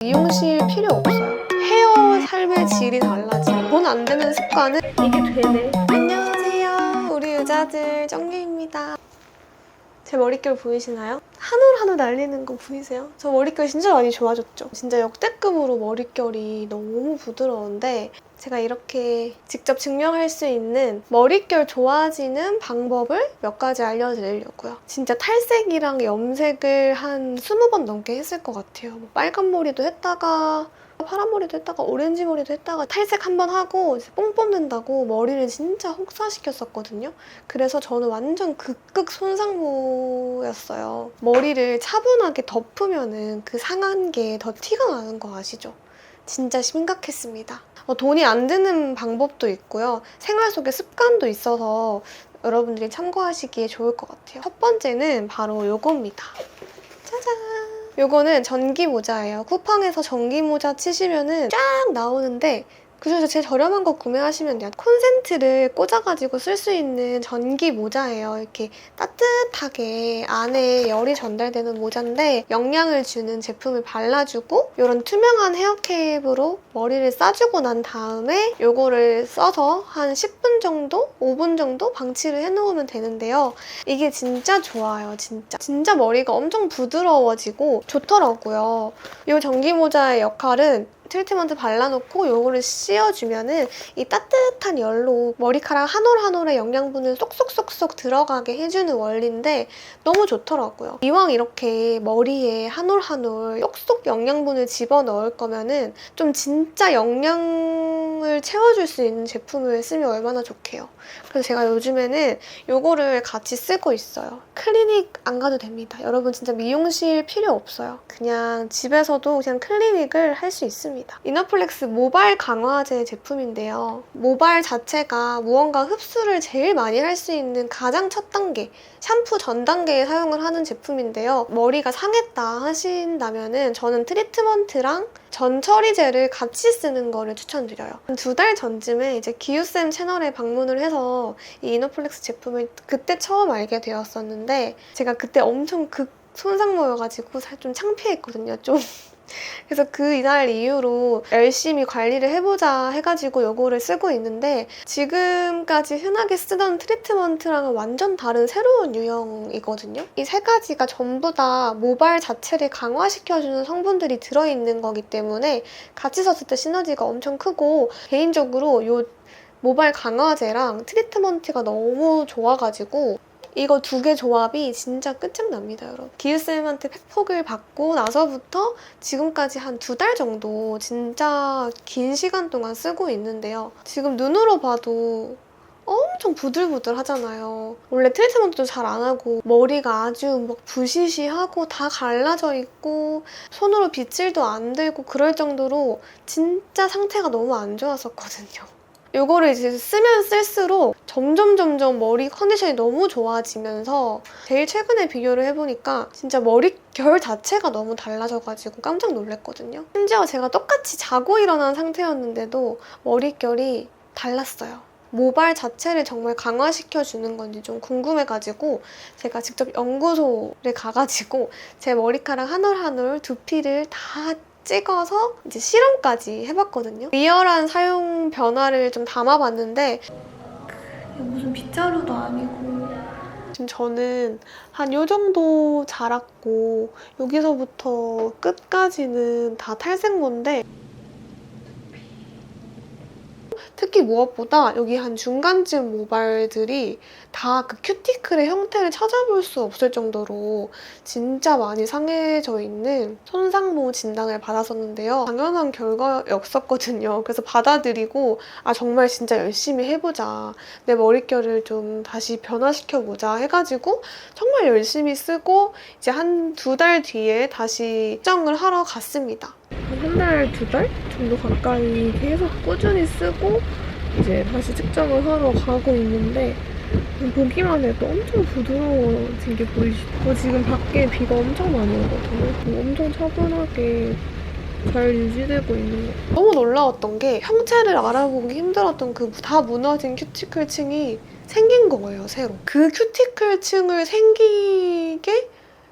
미용실 필요 없어요. 헤어 삶의 질이 달라지고 돈 안 되는 습관은 이게 되네. 안녕하세요. 우리 유자들 정규입니다. 제 머릿결 보이시나요? 한올 날리는 거 보이세요? 저 머릿결 진짜 많이 좋아졌죠? 진짜 역대급으로 머릿결이 너무 부드러운데 제가 이렇게 직접 증명할 수 있는 머릿결 좋아지는 방법을 몇 가지 알려드리려고요. 진짜 탈색이랑 염색을 한 20번 넘게 했을 것 같아요. 뭐 빨간 머리도 했다가 파란 머리도 했다가 오렌지 머리도 했다가 탈색 한 번 하고 뽕 뽑는다고 머리를 진짜 혹사시켰었거든요. 그래서 저는 완전 극극 손상모였어요. 머리를 차분하게 덮으면은 그 상한 게 더 티가 나는 거 아시죠? 진짜 심각했습니다. 돈이 안 드는 방법도 있고요. 생활 속에 습관도 있어서 여러분들이 참고하시기에 좋을 것 같아요. 첫 번째는 바로 요겁니다. 짜잔! 요거는 전기 모자예요. 쿠팡에서 전기 모자 치시면은 쫙 나오는데 그중에서 제일 저렴한 거 구매하시면 돼요. 콘센트를 꽂아가지고 쓸 수 있는 전기 모자예요. 이렇게 따뜻하게 안에 열이 전달되는 모자인데 영양을 주는 제품을 발라주고 이런 투명한 헤어캡으로 머리를 싸주고 난 다음에 요거를 써서 한 10분 정도? 5분 정도 방치를 해놓으면 되는데요. 이게 진짜 좋아요. 진짜 머리가 엄청 부드러워지고 좋더라고요. 이 전기 모자의 역할은 트리트먼트 발라놓고 요거를 씌워주면은 이 따뜻한 열로 머리카락 한 올 한 올의 영양분을 쏙쏙쏙쏙 들어가게 해주는 원리인데 너무 좋더라고요. 이왕 이렇게 머리에 한 올 한 올 쏙쏙 영양분을 집어넣을 거면은 좀 진짜 영양을 채워줄 수 있는 제품을 쓰면 얼마나 좋게요. 그래서 제가 요즘에는 요거를 같이 쓰고 있어요. 클리닉 안 가도 됩니다. 여러분 진짜 미용실 필요 없어요. 그냥 집에서도 그냥 클리닉을 할 수 있습니다. 이너플렉스 모발 강화제 제품인데요. 모발 자체가 무언가 흡수를 제일 많이 할 수 있는 가장 첫 단계, 샴푸 전 단계에 사용을 하는 제품인데요. 머리가 상했다 하신다면은 저는 트리트먼트랑 전 처리제를 같이 쓰는 거를 추천드려요. 2달 전쯤에 이제 기우쌤 채널에 방문을 해서 이 이너플렉스 제품을 그때 처음 알게 되었었는데 제가 그때 엄청 극 손상모여가지고 좀 창피했거든요, 좀. 그래서 그 이날 이후로 열심히 관리를 해보자 해가지고 요거를 쓰고 있는데 지금까지 흔하게 쓰던 트리트먼트랑은 완전 다른 새로운 유형이거든요. 이 세 가지가 전부 다 모발 자체를 강화시켜주는 성분들이 들어있는 거기 때문에 같이 썼을 때 시너지가 엄청 크고 개인적으로 요 모발 강화제랑 트리트먼트가 너무 좋아가지고 이거 2개 조합이 진짜 끝장납니다, 여러분. 기우쌤한테 팩폭을 받고 나서부터 지금까지 한 2달 정도 진짜 긴 시간 동안 쓰고 있는데요. 지금 눈으로 봐도 엄청 부들부들 하잖아요. 원래 트리트먼트도 잘 안 하고 머리가 아주 막 부시시하고 다 갈라져 있고 손으로 빗질도 안 되고 그럴 정도로 진짜 상태가 너무 안 좋았었거든요. 이거를 이제 쓰면 쓸수록 점점 머리 컨디션이 너무 좋아지면서 제일 최근에 비교를 해보니까 진짜 머릿결 자체가 너무 달라져가지고 깜짝 놀랐거든요. 심지어 제가 똑같이 자고 일어난 상태였는데도 머릿결이 달랐어요. 모발 자체를 정말 강화시켜주는 건지 좀 궁금해가지고 제가 직접 연구소를 가가지고 제 머리카락 한 올 한 올 두피를 다 찍어서 이제 실험까지 해봤거든요. 리얼한 사용 변화를 좀 담아봤는데 무슨 빗자루도 아니고 지금 저는 한 요 정도 자랐고 여기서부터 끝까지는 다 탈색모인데 특히 무엇보다 여기 한 중간쯤 모발들이 다 그 큐티클의 형태를 찾아볼 수 없을 정도로 진짜 많이 상해져 있는 손상모 진단을 받았었는데요. 당연한 결과였었거든요. 그래서 받아들이고 정말 진짜 열심히 해보자. 내 머릿결을 좀 다시 변화시켜보자 해가지고 정말 열심히 쓰고 이제 한 2달 뒤에 다시 측정을 하러 갔습니다. 한 달, 2달 정도 가까이 계속 꾸준히 쓰고 이제 다시 측정을 하러 가고 있는데 보기만 해도 엄청 부드러워진 게 보이시죠? 지금 밖에 비가 엄청 많이 오거든요. 엄청 차분하게 잘 유지되고 있는 것 같아요. 너무 놀라웠던 게 형체를 알아보기 힘들었던 그 다 무너진 큐티클층이 생긴 거예요, 새로. 그 큐티클층을 생기게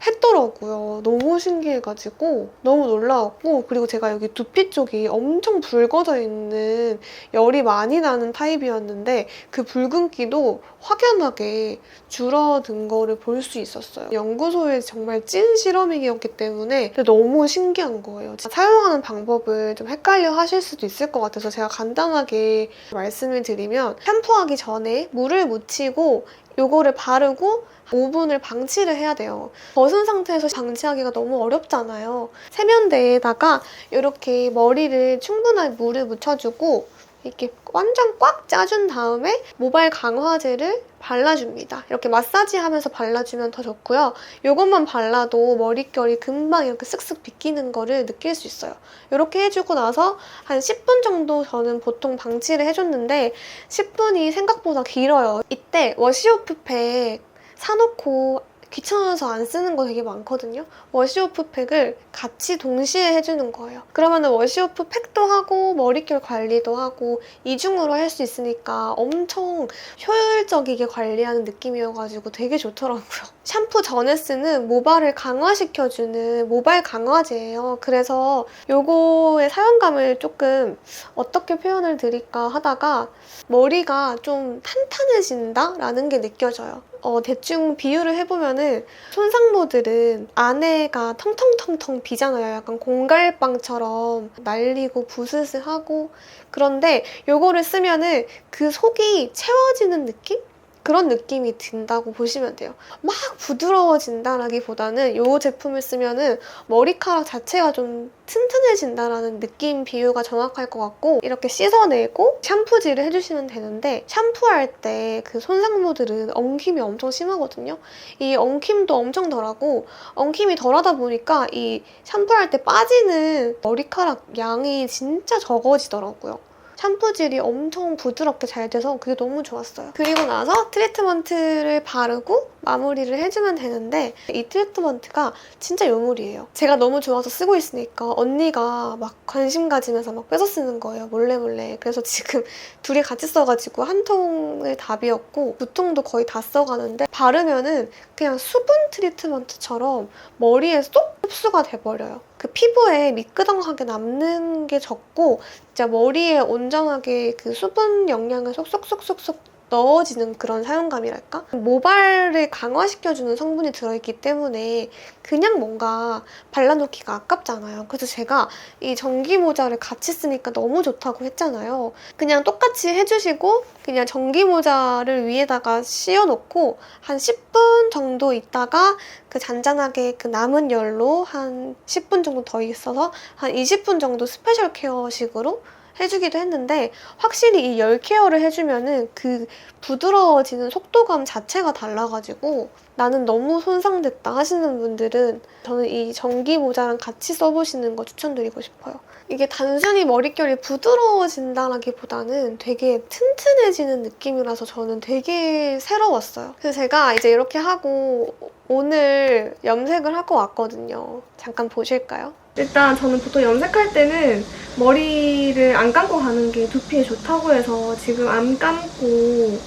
했더라고요. 너무 신기해가지고 너무 놀라웠고, 그리고 제가 여기 두피 쪽이 엄청 붉어져 있는 열이 많이 나는 타입이었는데 그 붉은기도 확연하게 줄어든 거를 볼 수 있었어요. 연구소에 정말 찐 실험이었기 때문에 너무 신기한 거예요. 사용하는 방법을 좀 헷갈려 하실 수도 있을 것 같아서 제가 간단하게 말씀을 드리면, 샴푸하기 전에 물을 묻히고 요거를 바르고 5분을 방치를 해야 돼요. 벗은 상태에서 방치하기가 너무 어렵잖아요. 세면대에다가 이렇게 머리를 충분한 물을 묻혀주고 이렇게 완전 꽉 짜준 다음에 모발 강화제를 발라줍니다. 이렇게 마사지하면서 발라주면 더 좋고요. 이것만 발라도 머릿결이 금방 이렇게 쓱쓱 빗기는 거를 느낄 수 있어요. 이렇게 해주고 나서 한 10분 정도 저는 보통 방치를 해줬는데 10분이 생각보다 길어요. 이때 워시오프팩 사놓고 귀찮아서 안 쓰는 거 되게 많거든요. 워시오프 팩을 같이 동시에 해주는 거예요. 그러면 워시오프 팩도 하고 머릿결 관리도 하고 이중으로 할 수 있으니까 엄청 효율적이게 관리하는 느낌이어가지고 되게 좋더라고요. 샴푸 전에 쓰는 모발을 강화시켜주는 모발 강화제예요. 그래서 요거의 사용감을 조금 어떻게 표현을 드릴까 하다가 머리가 좀 탄탄해진다라는 게 느껴져요. 대충 비유를 해보면은 손상모들은 안에가 텅텅텅텅 비잖아요. 약간 공갈빵처럼 날리고 부스스하고. 그런데 요거를 쓰면은 그 속이 채워지는 느낌? 그런 느낌이 든다고 보시면 돼요. 막 부드러워진다라기보다는 이 제품을 쓰면은 머리카락 자체가 좀 튼튼해진다라는 느낌 비유가 정확할 것 같고, 이렇게 씻어내고 샴푸질을 해주시면 되는데, 샴푸할 때 그 손상모들은 엉킴이 엄청 심하거든요. 이 엉킴도 엄청 덜하고, 엉킴이 덜하다 보니까 이 샴푸할 때 빠지는 머리카락 양이 진짜 적어지더라고요. 샴푸질이 엄청 부드럽게 잘 돼서 그게 너무 좋았어요. 그리고 나서 트리트먼트를 바르고 마무리를 해주면 되는데, 이 트리트먼트가 진짜 요물이에요. 제가 너무 좋아서 쓰고 있으니까 언니가 막 관심 가지면서 막 뺏어 쓰는 거예요. 몰래. 그래서 지금 둘이 같이 써가지고 한 통을 다 비웠고 2통도 거의 다 써가는데, 바르면은 그냥 수분 트리트먼트처럼 머리에 쏙 흡수가 돼버려요. 그 피부에 미끄덩하게 남는 게 적고 진짜 머리에 온전하게 그 수분 영양을 쏙쏙쏙쏙쏙 넣어지는 그런 사용감이랄까? 모발을 강화시켜주는 성분이 들어있기 때문에 그냥 뭔가 발라놓기가 아깝잖아요. 그래서 제가 이 전기 모자를 같이 쓰니까 너무 좋다고 했잖아요. 그냥 똑같이 해주시고 그냥 전기 모자를 위에다가 씌워놓고 한 10분 정도 있다가 그 잔잔하게 그 남은 열로 한 10분 정도 더 있어서 한 20분 정도 스페셜 케어식으로 해주기도 했는데, 확실히 이 열 케어를 해주면은 그 부드러워지는 속도감 자체가 달라가지고 나는 너무 손상됐다 하시는 분들은 저는 이 전기 모자랑 같이 써보시는 거 추천드리고 싶어요. 이게 단순히 머릿결이 부드러워진다라기보다는 되게 튼튼해지는 느낌이라서 저는 되게 새로웠어요. 그래서 제가 이제 이렇게 하고 오늘 염색을 하고 왔거든요. 잠깐 보실까요? 일단 저는 보통 염색할 때는 머리를 안 감고 가는 게 두피에 좋다고 해서 지금 안 감고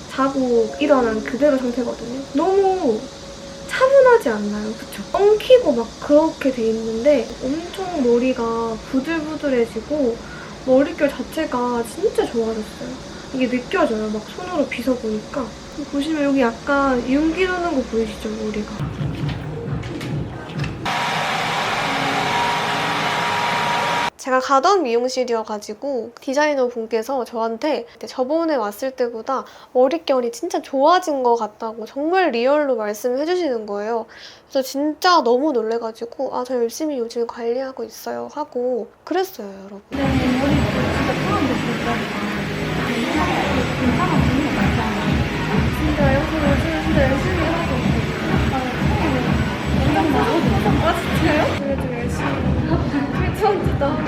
자고 일어난 그대로 상태거든요. 너무 차분하지 않나요? 그쵸? 엉키고 막 그렇게 돼 있는데 엄청 머리가 부들부들해지고 머릿결 자체가 진짜 좋아졌어요. 이게 느껴져요. 막 손으로 빗어보니까. 보시면 여기 약간 윤기 도는 거 보이시죠? 머리가. 제가 가던 미용실이어가지고 디자이너 분께서 저한테 저번에 왔을 때보다 머릿결이 진짜 좋아진 것 같다고 정말 리얼로 말씀을 해주시는 거예요. 그래서 진짜 너무 놀래가지고 아, 저 열심히 요즘 관리하고 있어요 하고 그랬어요, 여러분. 네, 머리 진짜 풀었는데 진짜요? 저 요즘 진짜 열심히 하고 있어요. 완전 나오고 진짜요? 그래도 열심히 트리트먼트도 하고.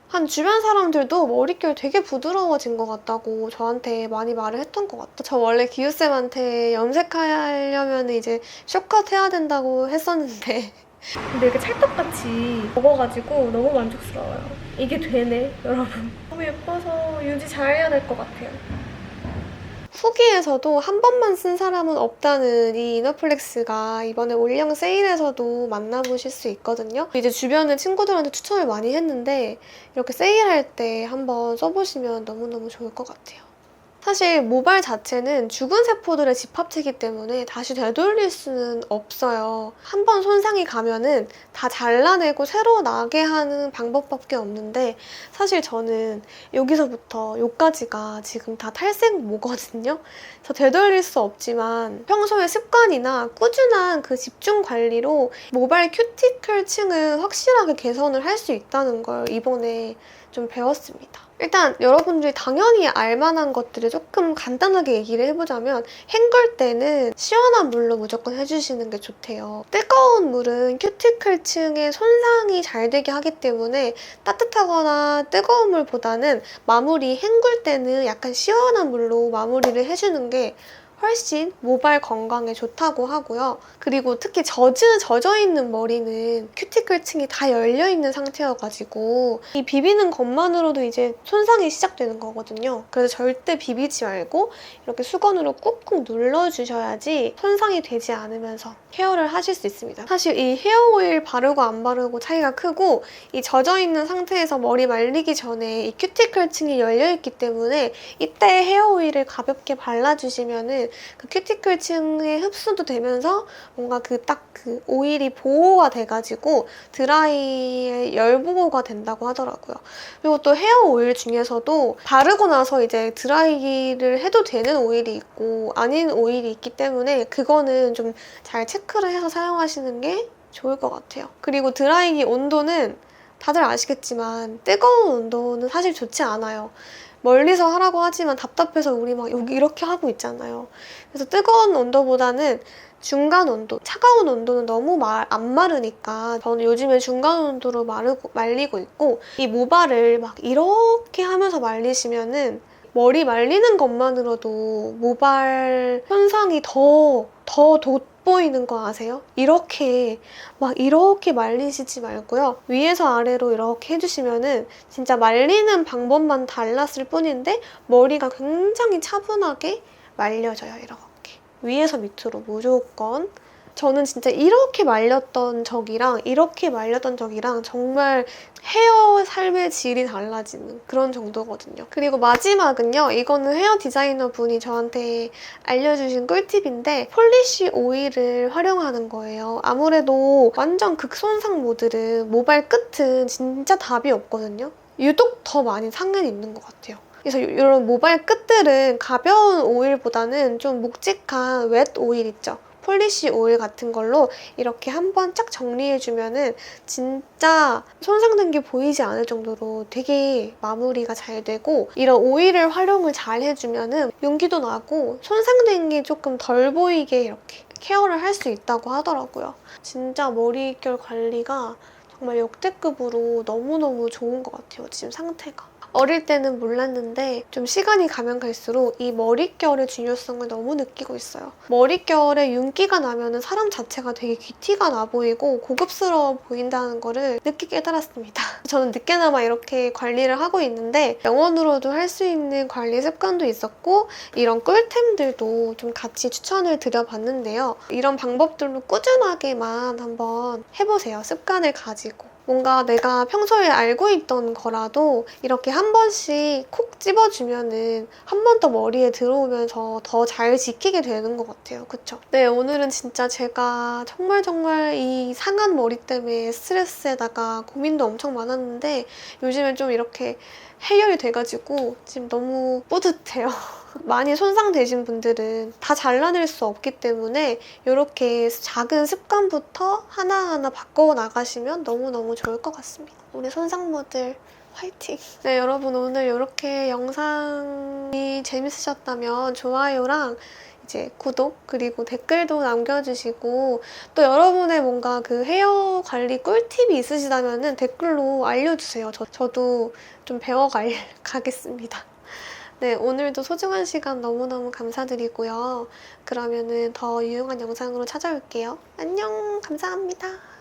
한 주변 사람들도 머릿결 되게 부드러워진 것 같다고 저한테 많이 말을 했던 것 같아요. 저 원래 기우쌤한테 염색하려면 이제 숏컷 해야 된다고 했었는데 근데 이렇게 찰떡같이 먹어가지고 너무 만족스러워요. 이게 되네, 여러분. 너무 예뻐서 유지 잘 해야 될 것 같아요. 후기에서도 한 번만 쓴 사람은 없다는 이 이너플렉스가 이번에 올영 세일에서도 만나보실 수 있거든요. 이제 주변에 친구들한테 추천을 많이 했는데 이렇게 세일할 때 한번 써보시면 너무너무 좋을 것 같아요. 사실 모발 자체는 죽은 세포들의 집합체이기 때문에 다시 되돌릴 수는 없어요. 한 번 손상이 가면은 다 잘라내고 새로 나게 하는 방법밖에 없는데 사실 저는 여기서부터 여기까지가 지금 다 탈색모거든요. 그래서 되돌릴 수 없지만 평소에 습관이나 꾸준한 그 집중 관리로 모발 큐티클 층을 확실하게 개선을 할 수 있다는 걸 이번에 좀 배웠습니다. 일단 여러분들이 당연히 알만한 것들을 조금 간단하게 얘기를 해보자면 헹굴 때는 시원한 물로 무조건 해주시는 게 좋대요. 뜨거운 물은 큐티클 층에 손상이 잘 되게 하기 때문에 따뜻하거나 뜨거운 물보다는 마무리 헹굴 때는 약간 시원한 물로 마무리를 해주는 게 훨씬 모발 건강에 좋다고 하고요. 그리고 특히 젖어있는 머리는 큐티클 층이 다 열려있는 상태여가지고 이 비비는 것만으로도 이제 손상이 시작되는 거거든요. 그래서 절대 비비지 말고 이렇게 수건으로 꾹꾹 눌러주셔야지 손상이 되지 않으면서 케어를 하실 수 있습니다. 사실 이 헤어오일 바르고 안 바르고 차이가 크고 이 젖어있는 상태에서 머리 말리기 전에 이 큐티클 층이 열려있기 때문에 이때 헤어오일을 가볍게 발라주시면은 그 큐티클 층에 흡수도 되면서 뭔가 그 오일이 보호가 돼가지고 드라이에 열 보호가 된다고 하더라고요. 그리고 또 헤어 오일 중에서도 바르고 나서 이제 드라이를 해도 되는 오일이 있고 아닌 오일이 있기 때문에 그거는 좀 잘 체크를 해서 사용하시는 게 좋을 것 같아요. 그리고 드라이기 온도는 다들 아시겠지만 뜨거운 온도는 사실 좋지 않아요. 멀리서 하라고 하지만 답답해서 우리 막 여기 이렇게 하고 있잖아요. 그래서 뜨거운 온도보다는 중간 온도, 차가운 온도는 너무 안 마르니까 저는 요즘에 중간 온도로 말리고 있고 이 모발을 막 이렇게 하면서 말리시면은 머리 말리는 것만으로도 모발 현상이 더 돋보이는 거 아세요? 이렇게 말리시지 말고요. 위에서 아래로 이렇게 해주시면은 진짜 말리는 방법만 달랐을 뿐인데 머리가 굉장히 차분하게 말려져요. 이렇게. 위에서 밑으로 무조건. 저는 진짜 이렇게 말렸던 적이랑 이렇게 말렸던 적이랑 정말 헤어 삶의 질이 달라지는 그런 정도거든요. 그리고 마지막은요. 이거는 헤어 디자이너 분이 저한테 알려주신 꿀팁인데 폴리쉬 오일을 활용하는 거예요. 아무래도 완전 극손상 모들은 모발 끝은 진짜 답이 없거든요. 유독 더 많이 상흔이 있는 것 같아요. 그래서 이런 모발 끝들은 가벼운 오일보다는 좀 묵직한 웻 오일 있죠. 폴리쉬 오일 같은 걸로 이렇게 한번 쫙 정리해주면은 진짜 손상된 게 보이지 않을 정도로 되게 마무리가 잘 되고 이런 오일을 활용을 잘 해주면은 윤기도 나고 손상된 게 조금 덜 보이게 이렇게 케어를 할 수 있다고 하더라고요. 진짜 머릿결 관리가 정말 역대급으로 너무너무 좋은 것 같아요, 지금 상태가. 어릴 때는 몰랐는데 좀 시간이 가면 갈수록 이 머릿결의 중요성을 너무 느끼고 있어요. 머릿결에 윤기가 나면 사람 자체가 되게 귀티가 나 보이고 고급스러워 보인다는 거를 늦게 깨달았습니다. 저는 늦게나마 이렇게 관리를 하고 있는데 영원으로도 할 수 있는 관리 습관도 있었고 이런 꿀템들도 좀 같이 추천을 드려봤는데요. 이런 방법들로 꾸준하게만 한번 해보세요. 습관을 가지고. 뭔가 내가 평소에 알고 있던 거라도 이렇게 한 번씩 콕 집어주면은 한 번 더 머리에 들어오면서 더 잘 지키게 되는 것 같아요. 그쵸? 네, 오늘은 진짜 제가 정말 이 상한 머리 때문에 스트레스에다가 고민도 엄청 많았는데 요즘엔 좀 이렇게 해결이 돼가지고 지금 너무 뿌듯해요. 많이 손상되신 분들은 다 잘라낼 수 없기 때문에 이렇게 작은 습관부터 하나하나 바꿔 나가시면 너무너무 좋을 것 같습니다. 우리 손상모들 화이팅! 네, 여러분 오늘 이렇게 영상이 재밌으셨다면 좋아요랑 이제 구독 그리고 댓글도 남겨주시고 또 여러분의 뭔가 그 헤어 관리 꿀팁이 있으시다면 댓글로 알려주세요. 저도 좀 배워가겠습니다. 네, 오늘도 소중한 시간 너무너무 감사드리고요. 그러면은 더 유용한 영상으로 찾아올게요. 안녕, 감사합니다.